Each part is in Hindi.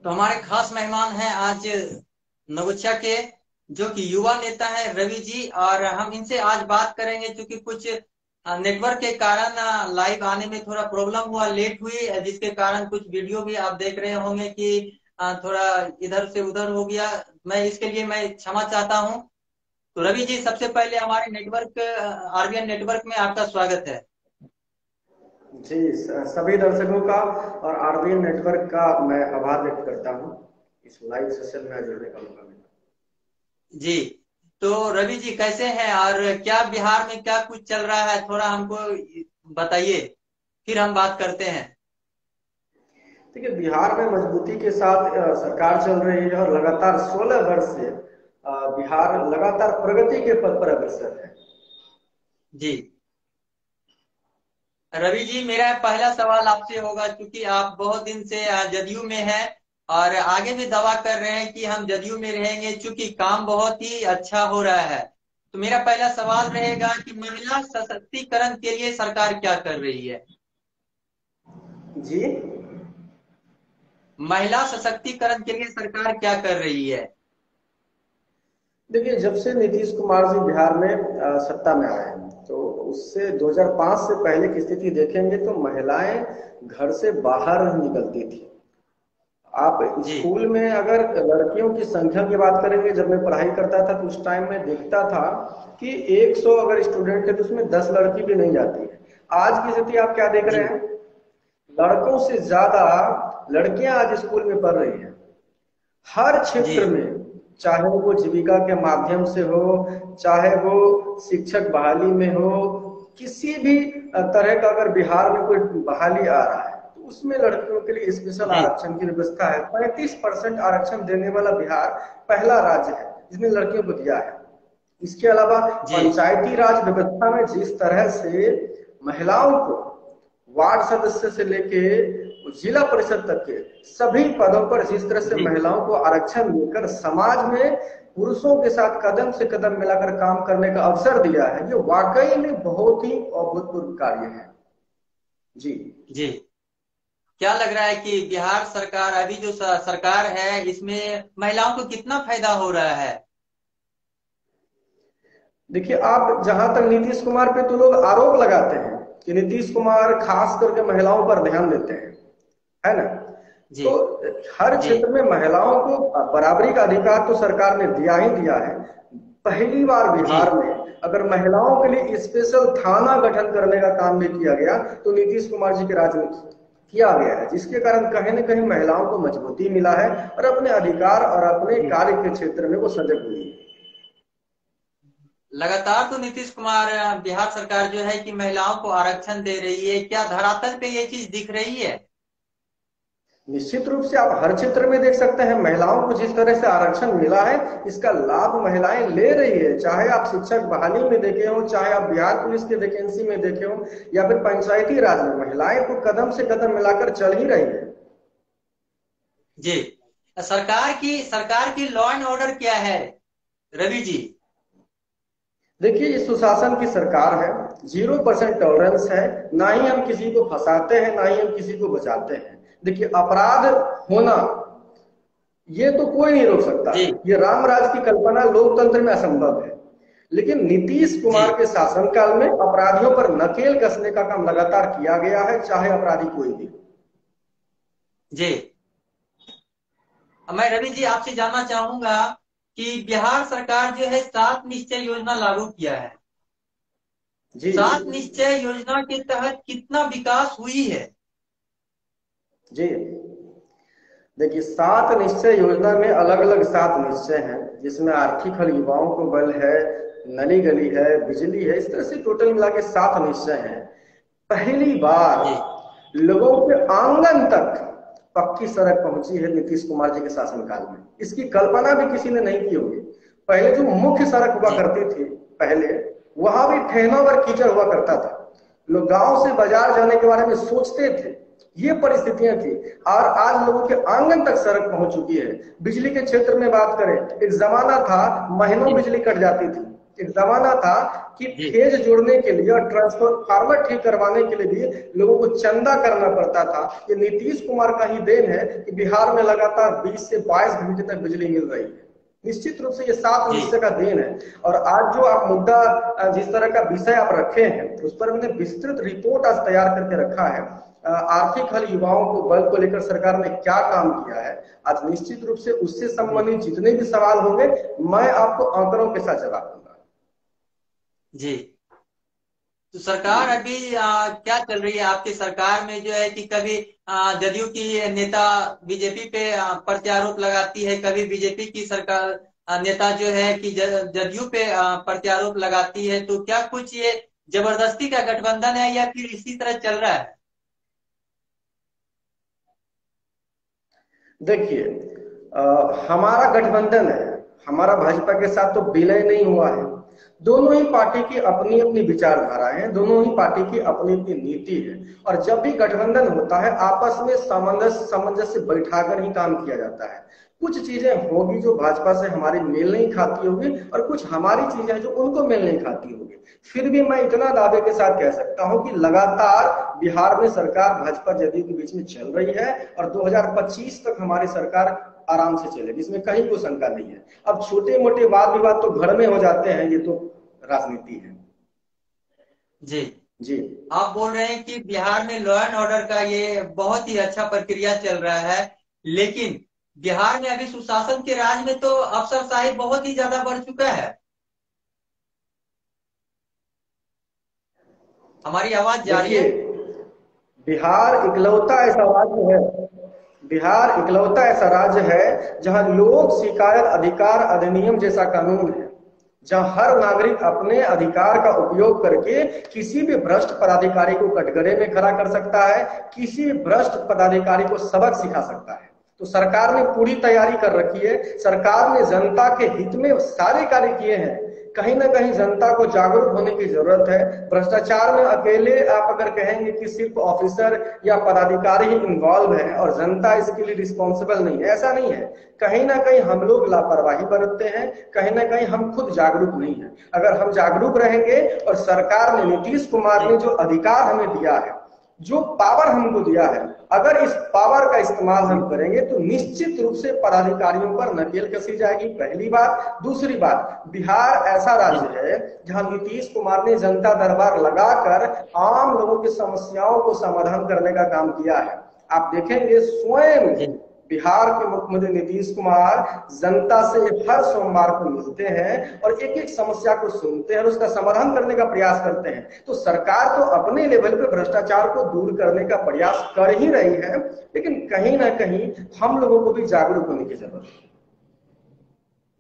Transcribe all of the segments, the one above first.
तो हमारे खास मेहमान हैं आज नवोच्या के, जो कि युवा नेता है रवि जी। और हम इनसे आज बात करेंगे क्योंकि कुछ नेटवर्क के कारण लाइव आने में थोड़ा प्रॉब्लम हुआ, लेट हुई, जिसके कारण कुछ वीडियो भी आप देख रहे होंगे कि थोड़ा इधर से उधर हो गया। इसके लिए मैं क्षमा चाहता हूं। तो रवि जी, सबसे पहले हमारे नेटवर्क आरबीएन नेटवर्क में आपका स्वागत है। जी, सभी दर्शकों का और आरबीएन नेटवर्क का मैं आभार व्यक्त करता हूँ इस लाइव सेशन में जुड़ने का मौका मिला। जी, तो रवि जी कैसे हैं और क्या बिहार में क्या कुछ चल रहा है, थोड़ा हमको बताइए, फिर हम बात करते हैं। देखिए, बिहार में मजबूती के साथ सरकार चल रही है और लगातार 16 वर्ष से बिहार लगातार प्रगति के पथ पर अग्रसर है। जी रवि जी, मेरा पहला सवाल आपसे होगा, क्योंकि आप बहुत दिन से जदयू में हैं और आगे भी दावा कर रहे हैं कि हम जदयू में रहेंगे, क्योंकि काम बहुत ही अच्छा हो रहा है। तो मेरा पहला सवाल रहेगा कि महिला सशक्तिकरण के लिए सरकार क्या कर रही है। जी, महिला सशक्तिकरण के लिए सरकार क्या कर रही है। देखिए, जब से नीतीश कुमार जी बिहार में सत्ता में आए हैं, तो उससे 2005 से पहले की स्थिति देखेंगे तो महिलाएं घर से बाहर नहीं निकलती थी। आप जी स्कूल में अगर लड़कियों की संख्या की बात करेंगे, जब मैं पढ़ाई करता था तो उस टाइम में देखता था कि 100 अगर स्टूडेंट है तो उसमें 10 लड़की भी नहीं जाती है। आज की स्थिति आप क्या देख रहे जी हैं? लड़कों से ज्यादा लड़कियां आज स्कूल में पढ़ रही हैं। हर जी क्षेत्र में, चाहे वो जीविका के माध्यम से हो, चाहे वो शिक्षक बहाली में हो, किसी भी तरह का अगर बिहार में कोई बहाली आ रहा है तो उसमें लड़कियों के लिए स्पेशल जी आरक्षण की व्यवस्था है। 35% आरक्षण देने वाला बिहार पहला राज्य है जिसने लड़कियों को दिया है। इसके अलावा जी पंचायती राज व्यवस्था में जिस तरह से महिलाओं को वार्ड सदस्य से लेके जिला परिषद तक के सभी पदों पर जिस तरह से जी महिलाओं को आरक्षण देकर समाज में पुरुषों के साथ कदम से कदम मिलाकर काम करने का अवसर दिया है, ये वाकई में बहुत ही अभूतपूर्व कार्य है। जी, जी क्या लग रहा है कि बिहार सरकार, अभी जो सरकार है, इसमें महिलाओं को कितना फायदा हो रहा है। देखिए, आप जहां तक नीतीश कुमार पे तो लोग आरोप लगाते हैं कि नीतीश कुमार खास करके महिलाओं पर ध्यान देते हैं, है ना? जी तो हर जी क्षेत्र में महिलाओं को बराबरी का अधिकार तो सरकार ने दिया ही दिया है। पहली बार जी बिहार में अगर महिलाओं के लिए स्पेशल थाना गठन करने का काम भी किया गया तो नीतीश कुमार जी के राज में किया गया है, जिसके कारण कहीं न कहीं महिलाओं को मजबूती मिला है और अपने अधिकार और अपने जी कार्य के क्षेत्र में वो सजग हुई है। लगातार तो नीतीश कुमार, बिहार सरकार जो है कि महिलाओं को आरक्षण दे रही है, क्या धरातल पे ये चीज दिख रही है। निश्चित रूप से आप हर क्षेत्र में देख सकते हैं, महिलाओं को जिस तरह से आरक्षण मिला है इसका लाभ महिलाएं ले रही है। चाहे आप शिक्षक बहाली में देखे हो, चाहे आप बिहार पुलिस के वैकेंसी में देखे हो, या फिर पंचायती राज में, महिलाएं तो कदम से कदम मिलाकर चल ही रही है। जी, सरकार की लॉ एंड ऑर्डर क्या है रवि जी। देखिए, ये सुशासन की सरकार है, 0% टॉलरेंस है। ना ही हम किसी को फंसाते हैं, ना ही हम किसी को बचाते हैं। देखिए, अपराध होना ये तो कोई नहीं रोक सकता। जी ये राम राज की कल्पना लोकतंत्र में असंभव है। लेकिन नीतीश जी कुमार के शासनकाल में अपराधियों पर नकेल कसने का काम लगातार किया गया है, चाहे अपराधी कोई भी। जी अब मैं रवि जी आपसे जानना चाहूंगा कि बिहार सरकार जो है 7 निश्चय योजना लागू किया है। जी, 7 निश्चय योजना के तहत कितना विकास हुई है। जी, देखिए, 7 निश्चय योजना में अलग अलग 7 निश्चय हैं, जिसमें आर्थिक हल, युवाओं को बल है, नली गली है, बिजली है, इस तरह से टोटल मिला के 7 निश्चय हैं। पहली जी बार लोगों के आंगन तक पक्की सड़क पहुंची है नीतीश कुमार जी के शासनकाल में। इसकी कल्पना भी किसी ने नहीं की होगी। पहले जो मुख्य सड़क हुआ जी करती थी, पहले वहां भी ठेलों पर कीचड़ हुआ करता था। लोग गांव से बाजार जाने के बारे में सोचते थे, ये परिस्थितियां थी। और आज लोगों के आंगन तक सड़क पहुंच चुकी है। बिजली के क्षेत्र में बात करें, एक जमाना था महीनों जी बिजली कट जाती थी, एक जमाना था कि जी फेज जोड़ने के लिए और ट्रांसफार्मर ठीक करवाने के लिए भी लोगों को चंदा करना पड़ता था। ये नीतीश कुमार का ही देन है कि बिहार में लगातार 20 से 22 घंटे तक बिजली मिल रही है। निश्चित रूप से ये सात जी निश्चय का देन है। और आज जो आप मुद्दा जिस तरह का विषय आप रखे हैं उस पर मैंने विस्तृत रिपोर्ट आज तैयार करके रखा है। आर्थिक हल युवाओं को बल को लेकर सरकार ने क्या काम किया है, आज निश्चित रूप से उससे जी संबंधित जितने भी सवाल होंगे मैं आपको आंकड़ों के साथ जवाब दूंगा। जी। तो जी सरकार अभी क्या चल रही है आपकी सरकार में, जो है कि कभी जदयू की नेता बीजेपी पे प्रत्यारोप लगाती है, कभी बीजेपी की सरकार नेता जो है कि जदयू पे प्रत्यारोप लगाती है, तो क्या कुछ ये जबरदस्ती का गठबंधन है या फिर इसी तरह चल रहा है? देखिए, हमारा गठबंधन है, हमारा भाजपा के साथ तो विलय नहीं हुआ है। दोनों ही पार्टी की अपनी अपनी विचारधारा है, दोनों ही पार्टी की अपनी अपनी नीति है। और जब भी गठबंधन होता है आपस में सामंजस्य बैठाकर ही काम किया जाता है। कुछ चीजें होगी जो भाजपा से हमारी मेल नहीं खाती होगी और कुछ हमारी चीजें जो उनको मेल नहीं खाती होगी। फिर भी मैं इतना दावे के साथ कह सकता हूं कि लगातार बिहार में सरकार भाजपा जदयू के बीच में चल रही है और 2025 तक हमारी सरकार आराम से चलेगी, इसमें कहीं कोई शंका नहीं है। अब छोटे मोटे वाद विवाद तो घर में हो जाते हैं, ये तो राजनीति है। जी। जी आप बोल रहे हैं कि बिहार में लॉ एंड ऑर्डर का ये बहुत ही अच्छा प्रक्रिया चल रहा है, लेकिन बिहार में अभी सुशासन के राज में तो अफसरशाही बहुत ही ज्यादा बढ़ चुका है। हमारी आवाज जा रही देखिए, है? बिहार इकलौता ऐसा राज्य है, बिहार इकलौता ऐसा राज्य है जहां लोक शिकायत अधिकार अधिनियम जैसा कानून है, जहां हर नागरिक अपने अधिकार का उपयोग करके किसी भी भ्रष्ट पदाधिकारी को कटघरे में खड़ा कर सकता है, किसी भी भ्रष्ट पदाधिकारी को सबक सिखा सकता है। तो सरकार ने पूरी तैयारी कर रखी है, सरकार ने जनता के हित में सारे कार्य किए हैं। कहीं ना कहीं जनता को जागरूक होने की जरूरत है। भ्रष्टाचार में अकेले आप अगर कहेंगे कि सिर्फ ऑफिसर या पदाधिकारी ही इन्वॉल्व है और जनता इसके लिए रिस्पॉन्सिबल नहीं है, ऐसा नहीं है। कहीं ना कहीं हम लोग लापरवाही बरतते हैं, कहीं ना कहीं हम खुद जागरूक नहीं है। अगर हम जागरूक रहेंगे और सरकार ने, नीतीश कुमार जी ने जो अधिकार हमें दिया है, जो पावर हमको दिया है, अगर इस पावर का इस्तेमाल हम जी करेंगे तो निश्चित रूप से पदाधिकारियों पर नकेल कसी जाएगी, पहली बात। दूसरी बात, बिहार ऐसा जी राज्य है जहां नीतीश कुमार ने जनता दरबार लगाकर आम लोगों की समस्याओं को समाधान करने का काम किया है। आप देखेंगे स्वयं जी बिहार के मुख्यमंत्री नीतीश कुमार जनता से हर सोमवार को मिलते हैं और एक एक समस्या को सुनते हैं और उसका समाधान करने का प्रयास करते हैं। तो सरकार तो अपने लेवल पे भ्रष्टाचार को दूर करने का प्रयास कर ही रही है, लेकिन कहीं ना कहीं हम लोगों को भी जागरूक होने की जरूरत है।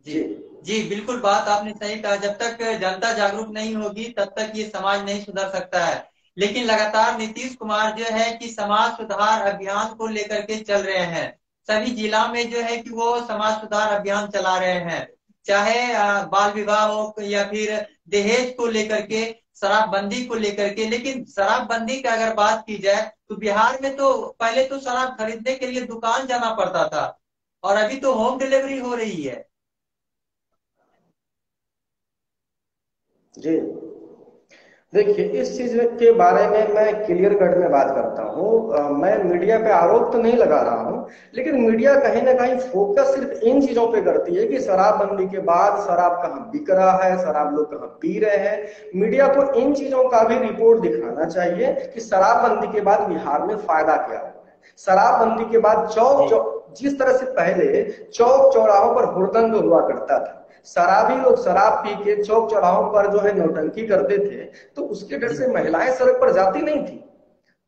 जी जी जी, बिल्कुल बात आपने सही कहा। जब तक जनता जागरूक नहीं होगी तब तक ये समाज नहीं सुधर सकता है। लेकिन लगातार नीतीश कुमार जो है कि समाज सुधार अभियान को लेकर के चल रहे हैं। सभी जिला में जो है कि वो समाज सुधार अभियान चला रहे हैं, चाहे बाल विवाह हो या फिर दहेज को लेकर के, शराबबंदी को लेकर के। लेकिन शराबबंदी की अगर बात की जाए तो बिहार में तो पहले तो शराब खरीदने के लिए दुकान जाना पड़ता था, और अभी तो होम डिलीवरी हो रही है। जी। देखिए, इस चीज के बारे में मैं क्लियर कट में बात करता हूँ। मैं मीडिया पे आरोप तो नहीं लगा रहा हूँ, लेकिन मीडिया कहीं ना कहीं फोकस सिर्फ इन चीजों पे करती है कि शराबबंदी के बाद शराब कहाँ बिक रहा है, शराब लोग कहाँ पी रहे हैं। मीडिया को इन चीजों का भी रिपोर्ट दिखाना चाहिए कि शराबबंदी के बाद बिहार में फायदा क्या हुआ है। शराबबंदी के बाद जी जिस तरह से पहले चौक चौराहों पर हुड़दंग हुआ करता था, शराबी लोग शराब पी के चौक चौराहों पर जो है नौटंकी करते थे, तो उसके डर जी से महिलाएं सड़क पर जाती नहीं थी।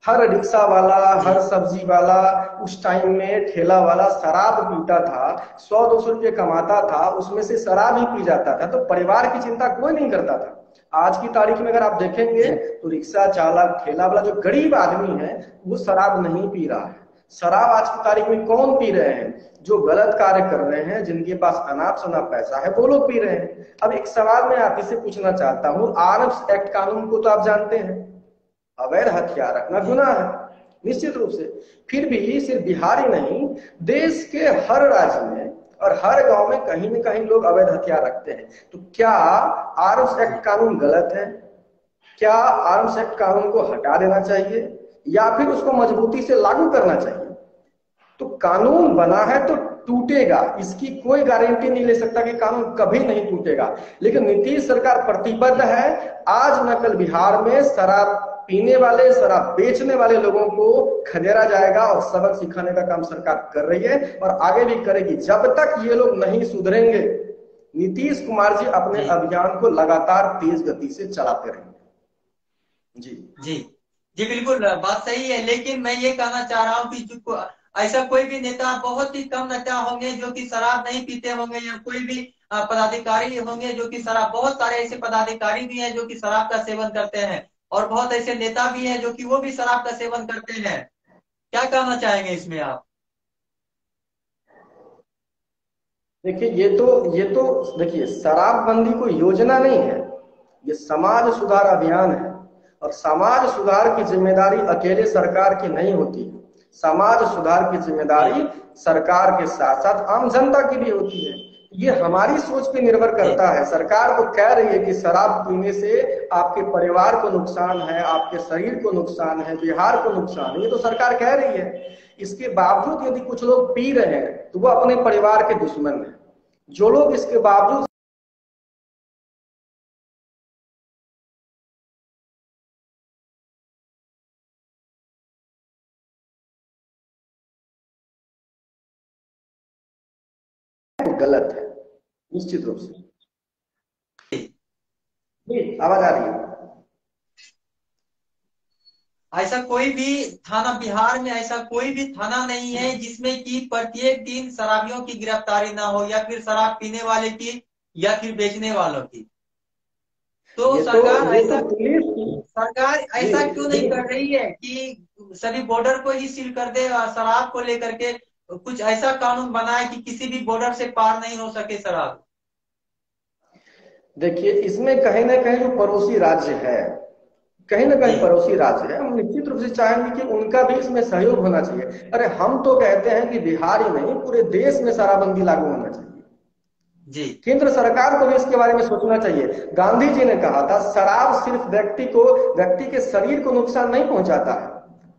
हर रिक्शा वाला, जी हर सब्जी वाला, उस टाइम में ठेला वाला शराब पीता था, 100-200 रुपये कमाता था, उसमें से शराब ही पी जाता था, तो परिवार की चिंता कोई नहीं करता था। आज की तारीख में अगर आप देखेंगे जी तो रिक्शा चालक, ठेला वाला, जो गरीब आदमी है वो शराब नहीं पी रहा है। शराब आज की तारीख में कौन पी रहे हैं? जो गलत कार्य कर रहे हैं, जिनके पास अनाप शनाप पैसा है, वो लोग पी रहे हैं। अब एक सवाल मैं आप ही से पूछना चाहता हूँ, आर्म्स एक्ट कानून को तो आप जानते हैं, अवैध हथियार रखना जी गुनाह है निश्चित रूप से। फिर भी सिर्फ बिहार ही नहीं, देश के हर राज्य में और हर गांव में कहीं न कहीं लोग अवैध हथियार रखते हैं। तो क्या आर्म्स एक्ट कानून गलत है? क्या आर्म्स एक्ट कानून को हटा देना चाहिए या फिर उसको मजबूती से लागू करना चाहिए? तो कानून बना है तो टूटेगा, इसकी कोई गारंटी नहीं ले सकता कि कानून कभी नहीं टूटेगा। लेकिन नीतीश सरकार प्रतिबद्ध है, आज न कल बिहार में शराब पीने वाले, शराब बेचने वाले लोगों को खदेड़ा जाएगा और सबक सिखाने का काम सरकार कर रही है और आगे भी करेगी। जब तक ये लोग नहीं सुधरेंगे, नीतीश कुमार जी अपने अभियान को लगातार तेज गति से चलाते रहेंगे। जी जी जी, बिल्कुल बात सही है। लेकिन मैं ये कहना चाह रहा हूँ कि ऐसा कोई भी नेता, बहुत ही कम नेता होंगे जो कि शराब नहीं पीते होंगे, या कोई भी पदाधिकारी होंगे जो कि शराब, बहुत सारे ऐसे पदाधिकारी भी हैं जो कि शराब का सेवन करते हैं, और बहुत ऐसे नेता भी हैं जो कि वो भी शराब का सेवन करते हैं। क्या कहना चाहेंगे इसमें आप? देखिए, ये तो देखिए, शराबबंदी कोई योजना नहीं है, ये समाज सुधार अभियान है। और समाज सुधार की जिम्मेदारी अकेले सरकार की नहीं होती। समाज सुधार की जिम्मेदारी सरकार के साथ साथ आम जनता की भी होती है। ये हमारी सोच पे निर्भर करता है। सरकार तो कह रही है कि शराब पीने से आपके परिवार को नुकसान है, आपके शरीर को नुकसान है, बिहार को नुकसान है, ये तो सरकार कह रही है। इसके बावजूद यदि कुछ लोग पी रहे हैं तो वो अपने परिवार के दुश्मन हैं। जो लोग इसके बावजूद गलत है, निश्चित रूप से। जी, आवाज आ रही है? ऐसा कोई भी थाना, बिहार में ऐसा कोई भी थाना नहीं है जिसमें कि प्रत्येक दिन शराबियों की गिरफ्तारी ना हो, या फिर शराब पीने वाले की, या फिर बेचने वालों की। तो सरकार जी ऐसा क्यों नहीं देखिए, कर रही है कि सभी बॉर्डर को ही सील कर दे, और शराब को लेकर के कुछ ऐसा कानून बनाए कि किसी भी बॉर्डर से पार नहीं हो सके शराब? देखिए, इसमें कहीं ना कहीं जो पड़ोसी राज्य है, कहीं ना कहीं जी पड़ोसी राज्य है, हम निश्चित रूप से चाहेंगे कि उनका भी इसमें सहयोग होना चाहिए। अरे हम तो कहते हैं कि बिहार ही नहीं, पूरे देश में शराबबंदी लागू होना चाहिए। जी केंद्र सरकार को भी इसके बारे में सोचना चाहिए। गांधी जी ने कहा था, शराब सिर्फ व्यक्ति के शरीर को नुकसान नहीं पहुंचाता है,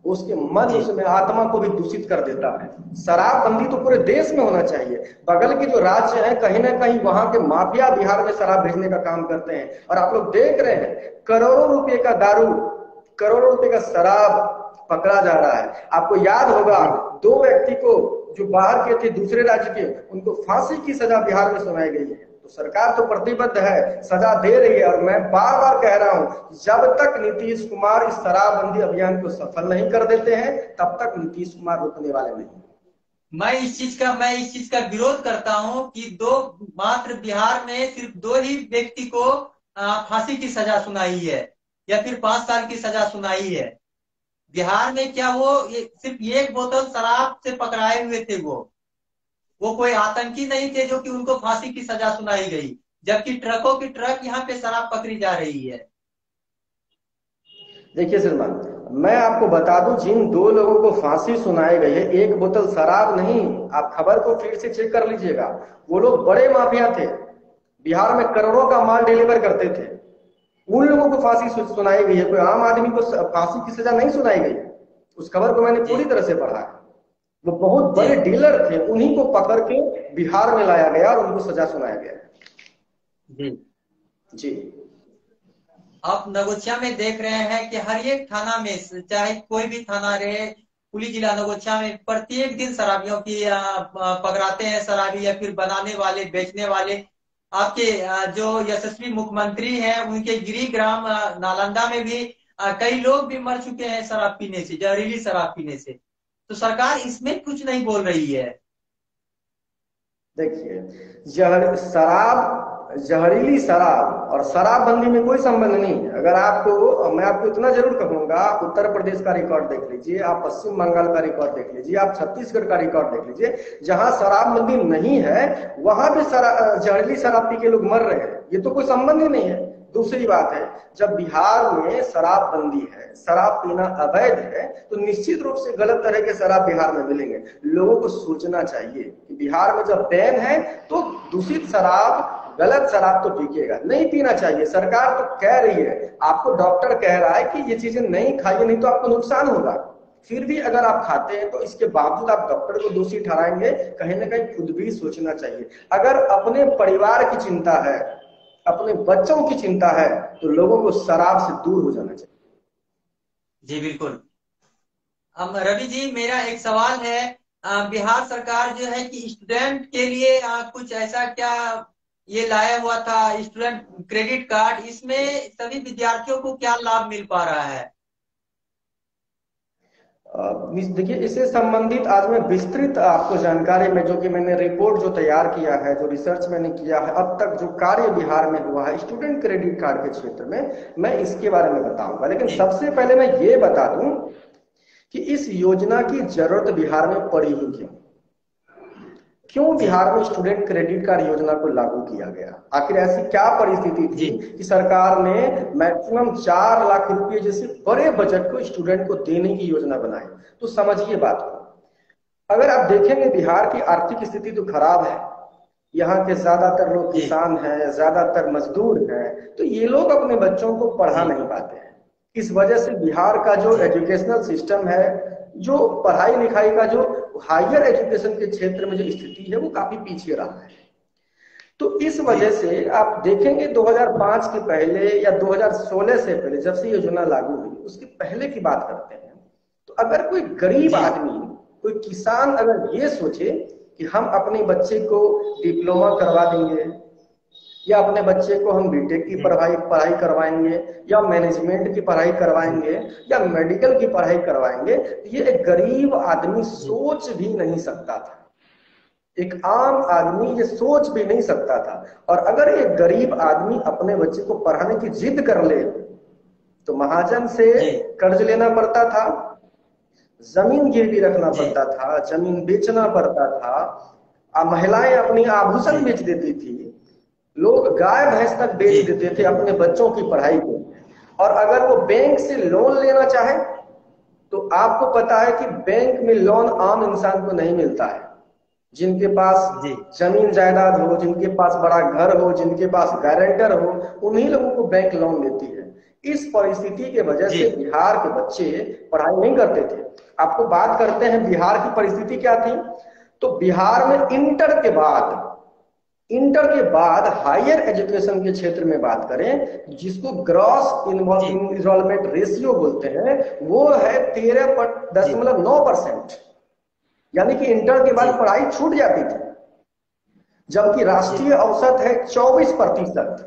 उसके मन, जी उसमें आत्मा को भी दूषित कर देता है। शराबबंदी तो पूरे देश में होना चाहिए। बगल के जो राज्य हैं, कहीं ना कहीं वहां के माफिया बिहार में शराब भेजने का काम करते हैं, और आप लोग देख रहे हैं करोड़ों रुपए का दारू, करोड़ों रुपए का शराब पकड़ा जा रहा है। आपको याद होगा, 2 व्यक्ति को जो बाहर के थे, दूसरे राज्य के, उनको फांसी की सजा बिहार में सुनाई गई है। तो सरकार तो प्रतिबद्ध है, सजा दे रही है। और मैं बार बार कह रहा हूं, जब तक नीतीश कुमार इस शराबबंदी अभियान को सफल नहीं कर देते हैं, तब तक नीतीश कुमार रुकने वाले नहीं। मैं इस चीज का विरोध करता हूं कि मात्र बिहार में सिर्फ 2 ही व्यक्ति को फांसी की सजा सुनाई है, या फिर 5 साल की सजा सुनाई है। बिहार में क्या वो सिर्फ 1 बोतल शराब से पकड़ाए हुए थे। वो कोई आतंकी नहीं थे जो कि उनको फांसी की सजा सुनाई गई, जबकि ट्रकों की ट्रक यहाँ पे शराब पकड़ी जा रही है। देखिए श्रीमान, मैं आपको बता दूं, जिन 2 लोगों को फांसी सुनाई गई है, 1 बोतल शराब नहीं, आप खबर को फिर से चेक कर लीजिएगा। वो लोग बड़े माफिया थे, बिहार में करोड़ों का माल डिलीवर करते थे। उन लोगों को फांसी सुनाई गई है, कोई आम आदमी को फांसी की सजा नहीं सुनाई गई। उस खबर को मैंने पूरी तरह से पढ़ा है। वो बहुत बड़े डीलर थे, उन्हीं को पकड़ के बिहार में लाया गया और उनको सजा सुनाया गया। जी जी, आप नगोचिया में देख रहे हैं कि हर एक थाना में, चाहे कोई भी थाना रहे, पुलिस जिला नगोचिया में प्रत्येक दिन शराबियों की पकड़ाते हैं शराबी, या फिर बनाने वाले, बेचने वाले। आपके जो यशस्वी मुख्यमंत्री हैं, उनके गिरी ग्राम नालंदा में भी कई लोग भी मर चुके हैं शराब पीने से, जहरीली शराब पीने से। तो सरकार इसमें कुछ नहीं बोल रही है। देखिए, जहरीली शराब और शराबबंदी में कोई संबंध नहीं है। मैं आपको इतना जरूर कहूंगा, आप उत्तर प्रदेश का रिकॉर्ड देख लीजिए, आप पश्चिम बंगाल का रिकॉर्ड देख लीजिए, आप छत्तीसगढ़ का रिकॉर्ड देख लीजिए, जहां शराबबंदी नहीं है वहां भी जहरीली शराब पी के लोग मर रहे हैं। ये तो कोई संबंध ही नहीं है। दूसरी बात है, जब बिहार में शराबबंदी है, शराब पीना अवैध है, तो निश्चित रूप से गलत तरह के शराब बिहार में मिलेंगे। लोगों को सोचना चाहिए कि बिहार में जब बैन है तो दूषित शराब, गलत शराब तो बिकेगा, नहीं पीना चाहिए। सरकार तो कह रही है, आपको डॉक्टर कह रहा है कि ये चीजें नहीं खाइए, नहीं तो आपको नुकसान होगा। फिर भी अगर आप खाते हैं तो इसके बावजूद आप डॉक्टर को दोषी ठहराएंगे, कहीं ना कहीं खुद भी सोचना चाहिए। अगर अपने परिवार की चिंता है, अपने बच्चों की चिंता है, तो लोगों को शराब से दूर हो जाना चाहिए। जी बिल्कुल। अब रवि जी, मेरा एक सवाल है। बिहार सरकार जो है कि स्टूडेंट के लिए कुछ ऐसा क्या ये लाया हुआ था, स्टूडेंट क्रेडिट कार्ड, इसमें सभी विद्यार्थियों को क्या लाभ मिल पा रहा है? देखिए, इससे संबंधित आज मैं विस्तृत आपको जानकारी में, जो कि मैंने रिपोर्ट जो तैयार किया है, जो रिसर्च मैंने किया है, अब तक जो कार्य बिहार में हुआ है स्टूडेंट क्रेडिट कार्ड के क्षेत्र में, मैं इसके बारे में बताऊंगा। लेकिन जी सबसे पहले मैं ये बता दूं कि इस योजना की जरूरत बिहार में पड़ी ही क्यों, क्यों जी बिहार में स्टूडेंट क्रेडिट कार्ड योजना को लागू किया गया। आखिर ऐसी क्या परिस्थिति जी थी कि सरकार ने मैक्सिमम 4 लाख रुपए जैसे बड़े बजट को स्टूडेंट को देने की योजना बनाई। तो समझिए बात को। अगर आप देखेंगे, बिहार की आर्थिक स्थिति तो खराब है, यहाँ के ज्यादातर लोग जी किसान हैं, ज्यादातर मजदूर हैं, तो ये लोग अपने बच्चों को पढ़ा जी नहीं पाते हैं। इस वजह से बिहार का जो जी एजुकेशनल सिस्टम है, जो पढ़ाई लिखाई का जो हायर एजुकेशन के क्षेत्र में जो स्थिति है, वो काफी पीछे रहा है। तो इस जी वजह से आप देखेंगे 2005 के पहले या 2016 से पहले, जब से योजना लागू हुई, उसके पहले की बात करते हैं, तो अगर कोई गरीब जी आदमी, कोई किसान अगर ये सोचे कि हम अपने बच्चे को डिप्लोमा करवा देंगे, या अपने बच्चे को हम बीटेक की जी पढ़ाई पढ़ाई करवाएंगे, या मैनेजमेंट की पढ़ाई जी करवाएंगे, या मेडिकल की पढ़ाई करवाएंगे, ये एक गरीब आदमी जी सोच भी नहीं सकता था। एक आम आदमी ये सोच भी नहीं सकता था। और अगर एक गरीब आदमी अपने बच्चे को पढ़ाने की जिद कर ले, तो महाजन से जी कर्ज लेना पड़ता था, जमीन गिरवी रखना जी पड़ता था, जमीन बेचना पड़ता था, महिलाएं अपनी आभूषण जी बेच देती थी, लोग गाय भैंस तक बेच जी देते थे अपने बच्चों की पढ़ाई के। और अगर वो बैंक से लोन लेना चाहे, तो आपको पता है कि बैंक में लोन आम इंसान को नहीं मिलता है। जिनके पास जी जमीन जायदाद हो, जिनके पास बड़ा घर हो, जिनके पास गारंटर हो, उन्हीं लोगों को बैंक लोन देती है। इस परिस्थिति के वजह जी से बिहार के बच्चे पढ़ाई नहीं करते थे। आपको बात करते हैं बिहार की परिस्थिति क्या थी। तो बिहार में इंटर के बाद हायर एजुकेशन के क्षेत्र में बात करें, जिसको ग्रॉस जी इनरोलमेंट रेशियो बोलते हैं, वो है जी 13.9%। यानी कि इंटर के बाद जी पढ़ाई छूट जाती थी, जबकि जी राष्ट्रीय औसत है 24%।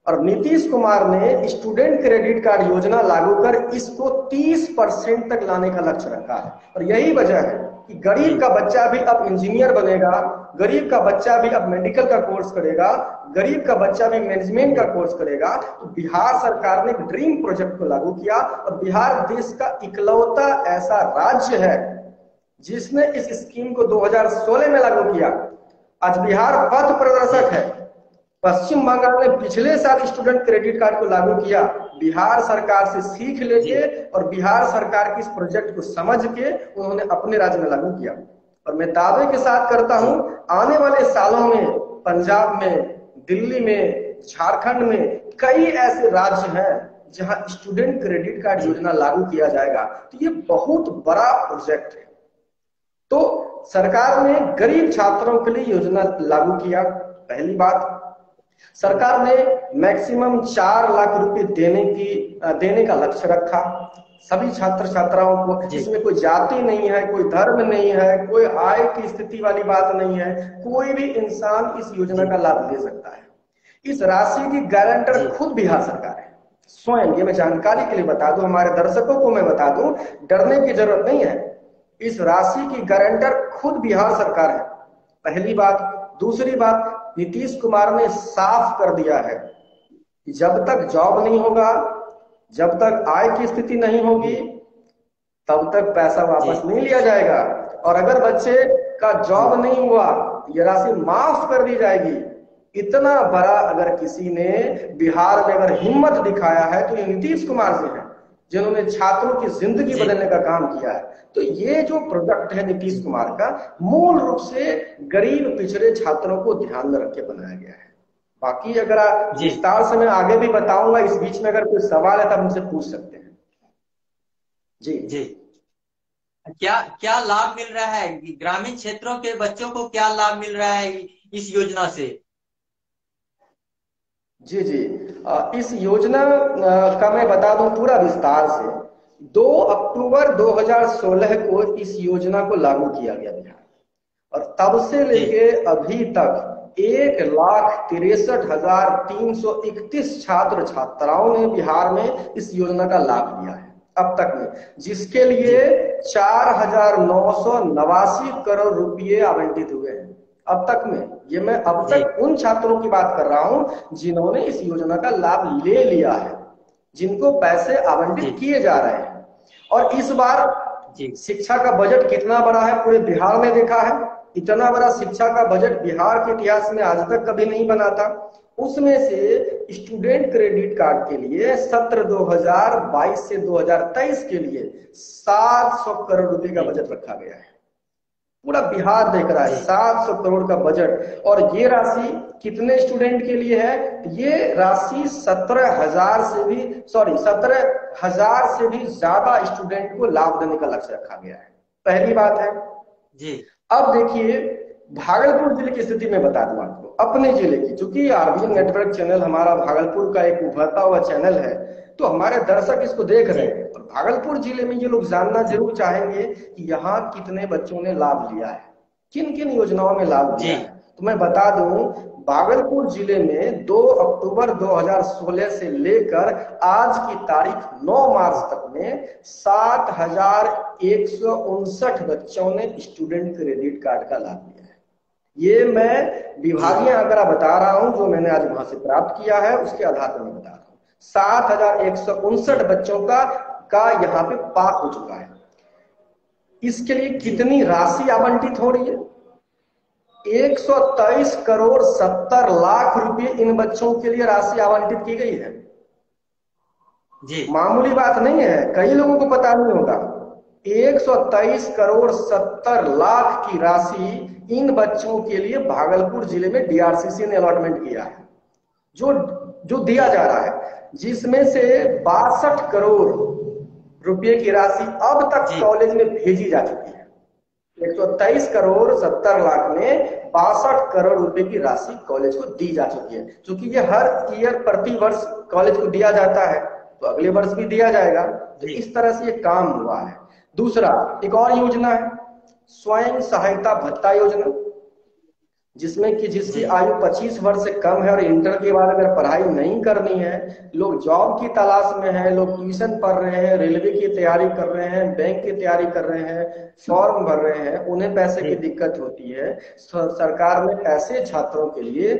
और नीतीश कुमार ने स्टूडेंट क्रेडिट कार्ड योजना लागू कर इसको 30% तक लाने का लक्ष्य रखा है। और यही वजह है कि गरीब जी का बच्चा भी अब इंजीनियर बनेगा, गरीब का बच्चा भी अब मेडिकल का कोर्स करेगा, गरीब का बच्चा भी मैनेजमेंट का कोर्स करेगा। तो बिहार सरकार ने ड्रीम प्रोजेक्ट को लागू किया, और बिहार देश का इकलौता ऐसा राज्य है जिसने इस स्कीम को 2016 में लागू किया। आज बिहार पथ प्रदर्शक है। पश्चिम बंगाल ने पिछले साल स्टूडेंट क्रेडिट कार्ड को लागू किया, बिहार सरकार से सीख जी लेके और बिहार सरकार की इस प्रोजेक्ट को समझ के उन्होंने अपने राज्य में लागू किया। और मैं दावे के साथ करता जी हूं, आने वाले सालों में पंजाब में, दिल्ली में, झारखंड में कई ऐसे राज्य हैं जहां स्टूडेंट क्रेडिट कार्ड जी योजना लागू किया जाएगा। तो ये बहुत बड़ा प्रोजेक्ट है। तो सरकार ने गरीब छात्रों के लिए योजना लागू किया। पहली बात, सरकार ने मैक्सिमम 4 लाख रुपए देने का लक्ष्य रखा सभी छात्र छात्राओं को। जी इसमें कोई जाति नहीं है, कोई धर्म नहीं है, कोई आय की स्थिति वाली बात नहीं है, कोई भी इंसान इस योजना जी का लाभ ले सकता है। इस राशि की गारंटर जी खुद बिहार सरकार है स्वयं। ये मैं जानकारी के लिए बता दूं, हमारे दर्शकों को मैं बता दूं, डरने की जरूरत नहीं है। इस राशि की गारंटर खुद बिहार सरकार है, पहली बात। दूसरी बात, नीतीश कुमार ने साफ कर दिया है कि जब तक जॉब नहीं होगा, जब तक आय की स्थिति नहीं होगी, जी तब तक पैसा जी वापस नहीं लिया जाएगा। और अगर बच्चे का जी जॉब नहीं हुआ, ये राशि माफ कर दी जाएगी। इतना बड़ा अगर किसी ने बिहार में अगर हिम्मत दिखाया है तो ये नीतीश कुमार से है, जिन्होंने छात्रों की जिंदगी जी बदलने का काम किया है। तो ये जो प्रोजेक्ट है नीतीश कुमार का, मूल रूप से गरीब पिछड़े छात्रों को ध्यान में रख के बनाया गया है। बाकी अगर आप जी विस्तार से मैं आगे भी बताऊंगा, इस बीच में अगर कोई सवाल है तो आप मुझसे पूछ सकते हैं। जी जी। क्या क्या लाभ मिल रहा है ग्रामीण क्षेत्रों के बच्चों को, क्या लाभ मिल रहा है इस योजना से? जी जी। इस योजना का मैं बता दूं पूरा विस्तार से। 2 अक्टूबर 2016 को इस योजना को लागू किया गया बिहार, और तब से जी लेके अभी तक 1,63,331 छात्र छात्राओं ने बिहार में इस योजना का लाभ लिया है अब तक में, जिसके जी लिए 4,989 करोड़ रुपए आवंटित हुए हैं अब तक में। ये मैं अब जी तक उन छात्रों की बात कर रहा हूं जिन्होंने इस योजना का लाभ ले लिया है, जिनको पैसे जी आवंटित किए जा रहे हैं। और इस बार जी शिक्षा का बजट कितना बड़ा है पूरे बिहार में देखा है। इतना बड़ा शिक्षा का बजट बिहार के इतिहास में आज तक कभी नहीं बना था। उसमें से स्टूडेंट क्रेडिट कार्ड के लिए सत्र 2022 से 2023 के लिए 700 करोड़ रुपए का जी बजट रखा गया है। पूरा बिहार देख रहा है जी 700 करोड़ का बजट। और ये राशि कितने स्टूडेंट के लिए है? ये राशि 17,000 से भी ज्यादा स्टूडेंट को लाभ देने का लक्ष्य रखा गया है। पहली बात है। जी अब देखिए, भागलपुर जिले की स्थिति में बता दूं आपको, अपने जिले की, क्योंकि आरबीएन नेटवर्क चैनल हमारा भागलपुर का एक उभरता हुआ चैनल है, तो हमारे दर्शक इसको देख रहे जी हैं और भागलपुर जिले में ये लोग जानना जी जरूर चाहेंगे कि यहाँ कितने बच्चों ने लाभ लिया है, किन किन योजनाओं में लाभ लिया जी है। तो मैं बता दूं, भागलपुर जिले में 2 अक्टूबर 2016 से लेकर आज की तारीख 9 मार्च तक में 7,159 बच्चों ने स्टूडेंट क्रेडिट कार्ड का लाभ लिया है। ये मैं जी विभागीय आंकड़ा बता रहा हूं जो मैंने आज वहां से प्राप्त किया है, उसके आधार पर मैं बता रहा हूं। 7,159 बच्चों का यहाँ पे पास हो चुका है। इसके लिए जी कितनी राशि आवंटित हो रही है? 123 करोड़ 70 लाख रुपए इन बच्चों के लिए राशि आवंटित की गई है। जी मामूली बात नहीं है, कई लोगों को पता नहीं होगा। 123 करोड़ 70 लाख की राशि इन बच्चों के लिए भागलपुर जिले में डीआरसीसी ने अलॉटमेंट किया है, जो जो दिया जा रहा है, जिसमें से 62 करोड़ रुपए की राशि अब तक जी कॉलेज में भेजी जा चुकी है। 123 करोड़ 70 लाख में 62 करोड़ रुपए की राशि कॉलेज को दी जा चुकी है। क्योंकि ये हर ईयर प्रति वर्ष कॉलेज को दिया जाता है, तो अगले वर्ष भी दिया जाएगा। तो जी इस तरह से ये काम हुआ है। दूसरा, एक और योजना है स्वयं सहायता भत्ता योजना, जिसमें कि जिसकी जी आयु 25 वर्ष से कम है और इंटर के बाद अगर पढ़ाई नहीं करनी है, लोग जॉब की तलाश में है, लोग ट्यूशन पढ़ रहे हैं, रेलवे की तैयारी कर रहे हैं, बैंक की तैयारी कर रहे हैं, फॉर्म भर रहे हैं, उन्हें पैसे की दिक्कत होती है, सरकार ने ऐसे छात्रों के लिए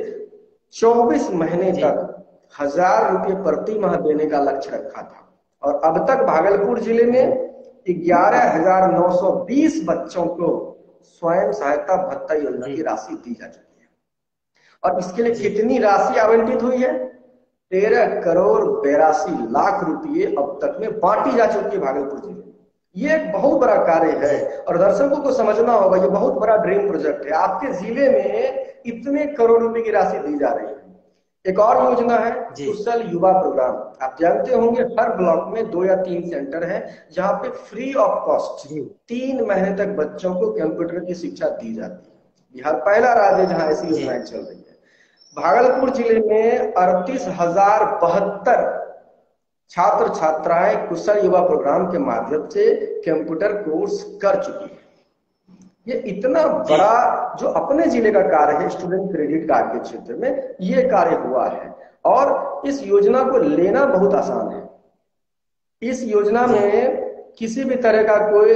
24 महीने जी तक 1,000 रुपये प्रति माह देने का लक्ष्य रखा था। और अब तक भागलपुर जिले में 11,920 बच्चों को स्वयं सहायता भत्ता योजना जी की राशि दी जा चुकी है। और इसके लिए जी कितनी राशि आवंटित हुई है? 13 करोड़ 82 लाख रुपए अब तक में बांटी जा चुकी है भागलपुर जिले में। ये एक बहुत बड़ा कार्य है जी और दर्शकों को समझना होगा, ये बहुत बड़ा ड्रीम प्रोजेक्ट है। आपके जिले में इतने करोड़ रुपए की राशि दी जा रही है। एक और योजना है जी कुशल युवा प्रोग्राम। आप जानते होंगे हर ब्लॉक में 2 या 3 सेंटर है जहां पे फ्री ऑफ कॉस्ट जी 3 महीने तक बच्चों को कंप्यूटर की शिक्षा दी जाती है। बिहार पहला राज्य है जहां ऐसी जी योजनाएं चल रही है। भागलपुर जिले में 38,072 छात्र छात्राएं कुशल युवा प्रोग्राम के माध्यम से कंप्यूटर कोर्स कर चुकी है। ये इतना जी बड़ा जो अपने जिले का कार्य है स्टूडेंट क्रेडिट कार्ड के क्षेत्र में, ये कार्य हुआ है। और इस योजना को लेना बहुत आसान है। इस योजना जी में किसी भी तरह का कोई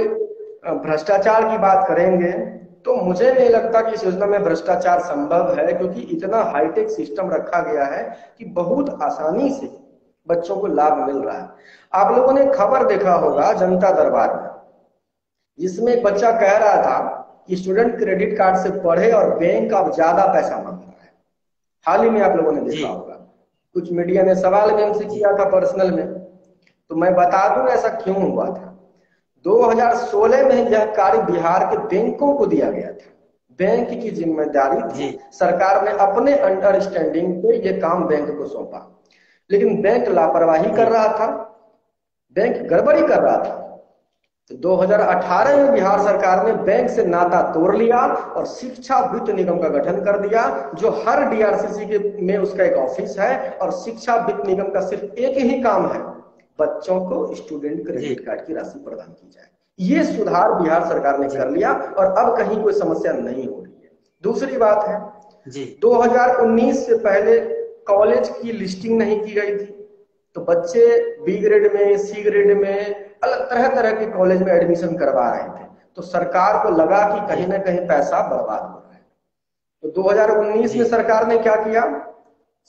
भ्रष्टाचार की बात करेंगे तो मुझे नहीं लगता कि इस योजना में भ्रष्टाचार संभव है, क्योंकि इतना हाईटेक सिस्टम रखा गया है कि बहुत आसानी से बच्चों को लाभ मिल रहा है। आप लोगों ने खबर देखा होगा जनता दरबार में, जिसमें एक बच्चा कह रहा था कि स्टूडेंट क्रेडिट कार्ड से पढ़े और बैंक अब ज्यादा पैसा मांग रहा है। हाल ही में आप लोगों ने जी देखा होगा, कुछ मीडिया ने सवाल भी हमसे जी किया था पर्सनल में। तो मैं बता दूं ऐसा क्यों हुआ था। 2016 में यह कार्य बिहार के बैंकों को दिया गया था। बैंक की जिम्मेदारी थी, जी सरकार ने अपने अंडरस्टैंडिंग पे ये काम बैंक को सौंपा, लेकिन बैंक लापरवाही जी कर रहा था, बैंक गड़बड़ी कर रहा था। तो 2018 जी में बिहार सरकार ने बैंक से नाता तोड़ लिया और शिक्षा वित्त निगम का गठन कर दिया, जो हर डीआरसीसी के में उसका एक ऑफिस है, और शिक्षा वित्त निगम का सिर्फ एक ही काम है, बच्चों को स्टूडेंट जी क्रेडिट कार्ड की राशि प्रदान की जाए। ये सुधार बिहार सरकार ने जी कर लिया और अब कहीं कोई समस्या नहीं हो रही है। दूसरी बात है, जी 2019 से पहले कॉलेज की लिस्टिंग नहीं की गई थी, तो बच्चे बी ग्रेड में, सी ग्रेड में, अलग तरह तरह के कॉलेज में एडमिशन करवा रहे थे। तो सरकार को लगा कि जी कहीं ना कहीं पैसा बर्बाद हो रहा है। तो 2019 जी में सरकार ने क्या किया,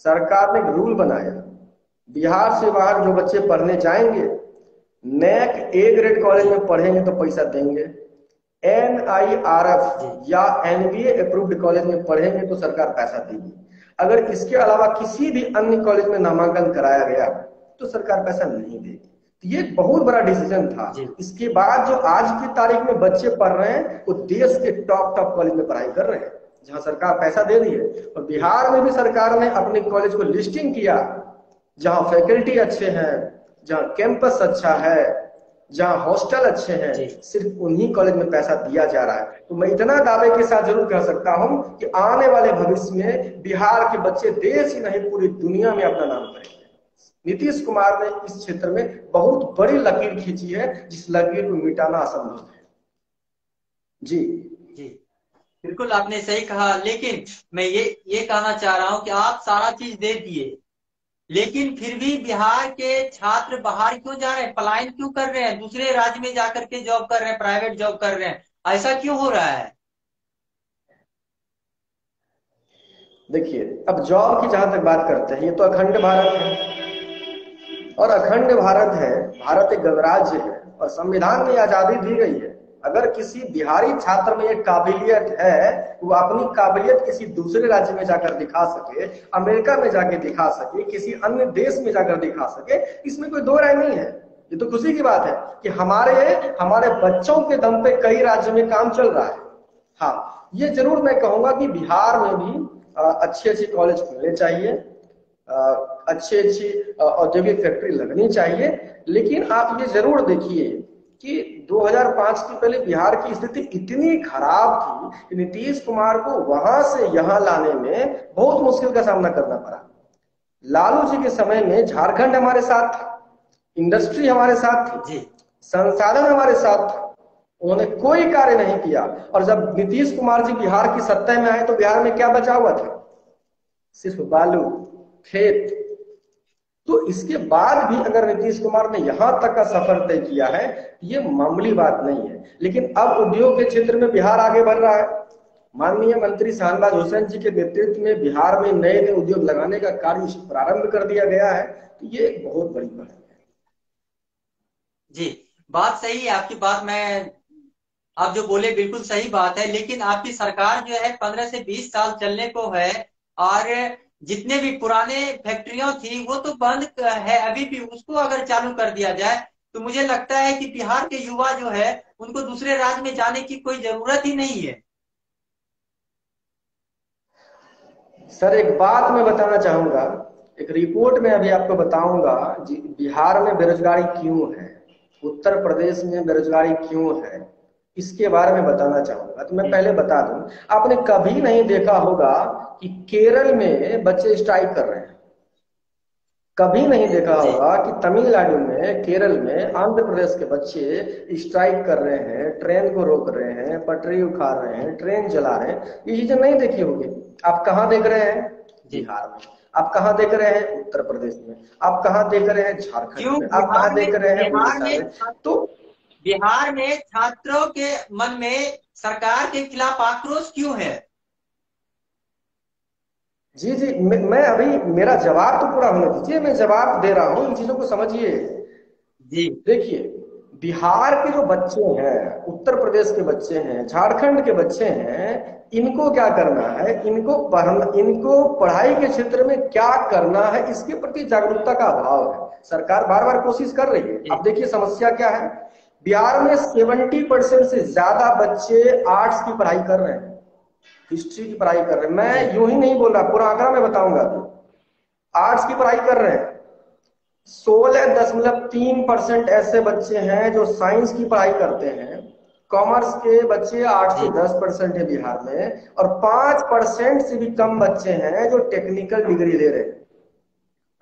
सरकार ने एक रूल बनाया, बिहार से बाहर जो बच्चे पढ़ने जाएंगे, नैक ए ग्रेड कॉलेज जी में पढ़ेंगे तो पैसा देंगे, एनआईआरएफ जी या एनबीए अप्रूव्ड कॉलेज में पढ़ेंगे तो सरकार पैसा देगी। अगर इसके अलावा किसी भी अन्य कॉलेज में नामांकन कराया गया तो सरकार पैसा नहीं देगी। तो ये एक बहुत बड़ा डिसीजन था। जी इसके बाद जो आज की तारीख में बच्चे पढ़ रहे हैं वो देश के टॉप टॉप कॉलेज में पढ़ाई कर रहे हैं, जहां सरकार पैसा दे रही है। और बिहार में भी सरकार ने अपने कॉलेज को लिस्टिंग किया, जहां फैकल्टी अच्छे हैं, जहां कैंपस अच्छा है, जहां हॉस्टल अच्छे हैं, जी सिर्फ उन्हीं कॉलेज में पैसा दिया जा रहा है। तो मैं इतना दावे के साथ जरूर कह सकता हूं कि आने वाले भविष्य में बिहार के बच्चे देश ही नहीं पूरी दुनिया में अपना नाम करेंगे। नीतीश कुमार ने इस क्षेत्र में बहुत बड़ी लकीर खींची है, जिस लकीर को मिटाना असंभव है। जी जी बिल्कुल आपने सही कहा, लेकिन मैं ये कहना चाह रहा हूं कि आप सारा चीज दे दिए, लेकिन फिर भी बिहार के छात्र बाहर क्यों जा रहे हैं, पलायन क्यों कर रहे हैं, दूसरे राज्य में जाकर के जॉब कर रहे हैं, प्राइवेट जॉब कर रहे हैं, ऐसा क्यों हो रहा है? देखिए, अब जॉब की जहां तक बात करते हैं, ये तो अखंड भारत है, और अखंड भारत है, भारत एक गणराज्य है और संविधान में आजादी दी गई है। अगर किसी बिहारी छात्र में एक काबिलियत है, वो अपनी काबिलियत किसी दूसरे राज्य में जाकर दिखा सके, अमेरिका में जाकर दिखा सके, किसी अन्य देश में जाकर दिखा सके, इसमें कोई दो राय नहीं है। ये तो खुशी की बात है कि हमारे बच्चों के दम पे कई राज्यों में काम चल रहा है। हाँ, ये जरूर मैं कहूंगा कि बिहार में भी अच्छे अच्छे कॉलेज खुलने चाहिए, अच्छी अच्छी औद्योगिक फैक्ट्री लगनी चाहिए। लेकिन आप ये जरूर देखिए कि 2005 के पहले बिहार की स्थिति इतनी खराब थी कि नीतीश कुमार को वहां से यहां लाने में बहुत मुश्किल का सामना करना पड़ा। लालू जी के समय में झारखंड हमारे साथ था, इंडस्ट्री हमारे साथ थी, जी संसाधन हमारे साथ था, उन्होंने कोई कार्य नहीं किया। और जब नीतीश कुमार जी बिहार की सत्ता में आए तो बिहार में क्या बचा हुआ था, सिर्फ बालू, खेत। तो इसके बाद भी अगर नीतीश कुमार ने यहां तक का सफर तय किया है, ये मामूली बात नहीं है। लेकिन अब उद्योग के क्षेत्र में बिहार आगे बढ़ रहा है। माननीय मंत्री शाहनवाज हुसैन जी के नेतृत्व में बिहार में नए नए उद्योग लगाने का कार्य प्रारंभ कर दिया गया है। तो ये एक बहुत बड़ी बात है। जी बात सही है आपकी, बात मैं आप जो बोले बिल्कुल सही बात है, लेकिन आपकी सरकार जो है 15 से 20 साल चलने को है, और जितने भी पुराने फैक्ट्रियां थी वो तो बंद है अभी भी, उसको अगर चालू कर दिया जाए तो मुझे लगता है कि बिहार के युवा जो है उनको दूसरे राज्य में जाने की कोई जरूरत ही नहीं है। सर, एक बात मैं बताना चाहूंगा, एक रिपोर्ट में अभी आपको बताऊंगा बिहार में बेरोजगारी क्यों है, उत्तर प्रदेश में बेरोजगारी क्यों है, इसके बारे में बताना चाहूंगा। तो मैं पहले बता दूं, आपने कभी नहीं देखा होगा कि केरल में बच्चे स्ट्राइक कर रहे हैं, कभी नहीं देखा जी होगा कि तमिलनाडु में, केरल में, आंध्र प्रदेश के बच्चे स्ट्राइक कर रहे हैं, ट्रेन को रोक रहे हैं, पटरी उखाड़ रहे हैं, ट्रेन जला रहे हैं। ये चीजें नहीं देखी होगी। आप कहाँ देख रहे हैं, जी बिहार में। आप कहाँ देख रहे हैं, उत्तर प्रदेश में। आप कहाँ देख रहे हैं, झारखंड क्यों में। आप कहाँ देख रहे हैं, बिहार उड़ीसा में में। तो बिहार में छात्रों के मन में सरकार के खिलाफ आक्रोश क्यों है? जी जी, मैं अभी, मेरा जवाब तो पूरा होने दीजिए, मैं जवाब दे रहा हूं, इन चीजों को समझिए। जी देखिए, बिहार के जो बच्चे हैं, उत्तर प्रदेश के बच्चे हैं, झारखंड के बच्चे हैं, इनको क्या करना है, इनको पढ़ाई के क्षेत्र में क्या करना है, इसके प्रति जागरूकता का अभाव है। सरकार बार बार कोशिश कर रही है। अब देखिए समस्या क्या है, बिहार में 70% से ज्यादा बच्चे आर्ट्स की पढ़ाई कर रहे हैं, हिस्ट्री की पढ़ाई कर रहे हैं। मैं यूं ही नहीं बोल रहा, पूरा आंकड़ा मैं बताऊंगा। आर्ट्स की पढ़ाई कर रहे हैं। 16.3% ऐसे बच्चे हैं जो साइंस की पढ़ाई करते हैं। कॉमर्स के बच्चे 8 से 10% है बिहार में, और 5% से भी कम बच्चे हैं जो टेक्निकल डिग्री ले रहे हैं।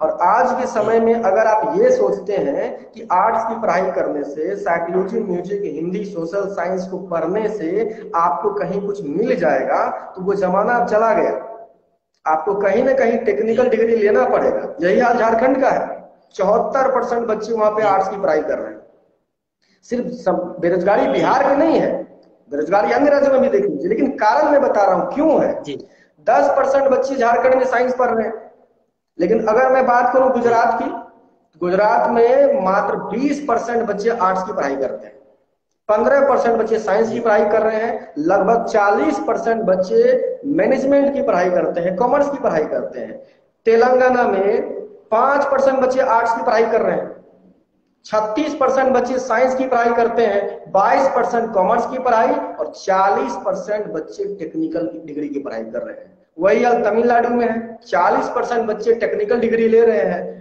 और आज के समय में अगर आप ये सोचते हैं कि आर्ट्स की पढ़ाई करने से, psychology, music, Hindi, social science को पढ़ने से आपको कहीं कुछ मिल जाएगा, तो वो जमाना अब चला गया। आपको कहीं ना कहीं टेक्निकल डिग्री लेना पड़ेगा। यही हाल झारखंड का है। 74% बच्चे वहां पे आर्ट्स की पढ़ाई कर रहे हैं। सिर्फ बेरोजगारी बिहार की नहीं है, बेरोजगारी अन्य राज्यों में भी देख लीजिए, लेकिन कारण मैं बता रहा हूं क्यों है। 10% बच्चे झारखंड में साइंस पढ़ रहे हैं, लेकिन अगर मैं बात करूं गुजरात की, गुजरात में मात्र 20% बच्चे आर्ट्स की पढ़ाई करते हैं, 15% बच्चे साइंस की पढ़ाई कर रहे हैं, लगभग 40% बच्चे मैनेजमेंट की पढ़ाई करते हैं, कॉमर्स की पढ़ाई करते हैं। तेलंगाना में 5% बच्चे आर्ट्स की पढ़ाई कर रहे हैं, 36% बच्चे साइंस की पढ़ाई करते हैं, 22% कॉमर्स की पढ़ाई, और 40% बच्चे टेक्निकल डिग्री की पढ़ाई कर रहे हैं। वही हाल तमिलनाडु में है, 40% बच्चे टेक्निकल डिग्री ले रहे हैं,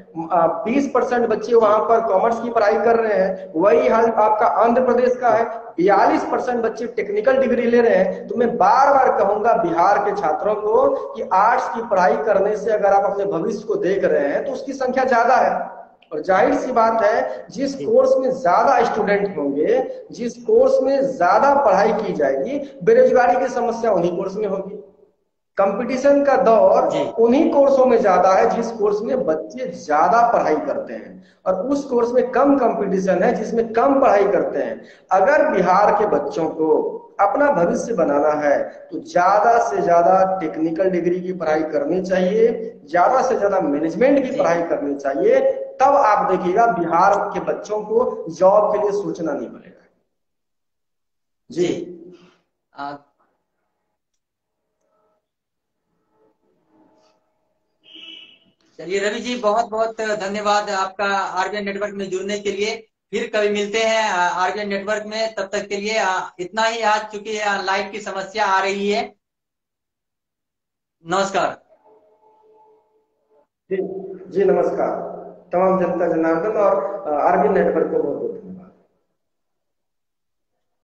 20% बच्चे वहां पर कॉमर्स की पढ़ाई कर रहे हैं। वही हाल आपका आंध्र प्रदेश का है, 42% बच्चे टेक्निकल डिग्री ले रहे हैं। तो मैं बार बार कहूंगा बिहार के छात्रों को कि आर्ट्स की पढ़ाई करने से अगर आप अपने भविष्य को देख रहे हैं तो उसकी संख्या ज्यादा है। और जाहिर सी बात है, जिस कोर्स में ज्यादा स्टूडेंट होंगे, जिस कोर्स में ज्यादा पढ़ाई की जाएगी, बेरोजगारी की समस्या उन्हीं कोर्स में होगी। कंपटीशन का दौर उन्हीं कोर्सों में ज्यादा है जिस कोर्स में बच्चे ज्यादा पढ़ाई करते हैं, और उस कोर्स में कम कंपटीशन है जिसमें कम पढ़ाई करते हैं। अगर बिहार के बच्चों को अपना भविष्य बनाना है तो ज्यादा से ज्यादा टेक्निकल डिग्री की पढ़ाई करनी चाहिए, ज्यादा से ज्यादा मैनेजमेंट की पढ़ाई करनी चाहिए। तब आप देखिएगा बिहार के बच्चों को जॉब के लिए सोचना नहीं पड़ेगा। जी चलिए रवि जी, बहुत बहुत धन्यवाद आपका आरबीएन नेटवर्क में जुड़ने के लिए। फिर कभी मिलते हैं आरबीएन नेटवर्क में। तब तक के लिए इतना ही आज, चूंकि लाइट की समस्या आ रही है। नमस्कार। जी जी नमस्कार तमाम जनता जनार्दन और आरबीएन नेटवर्क को बहुत बहुत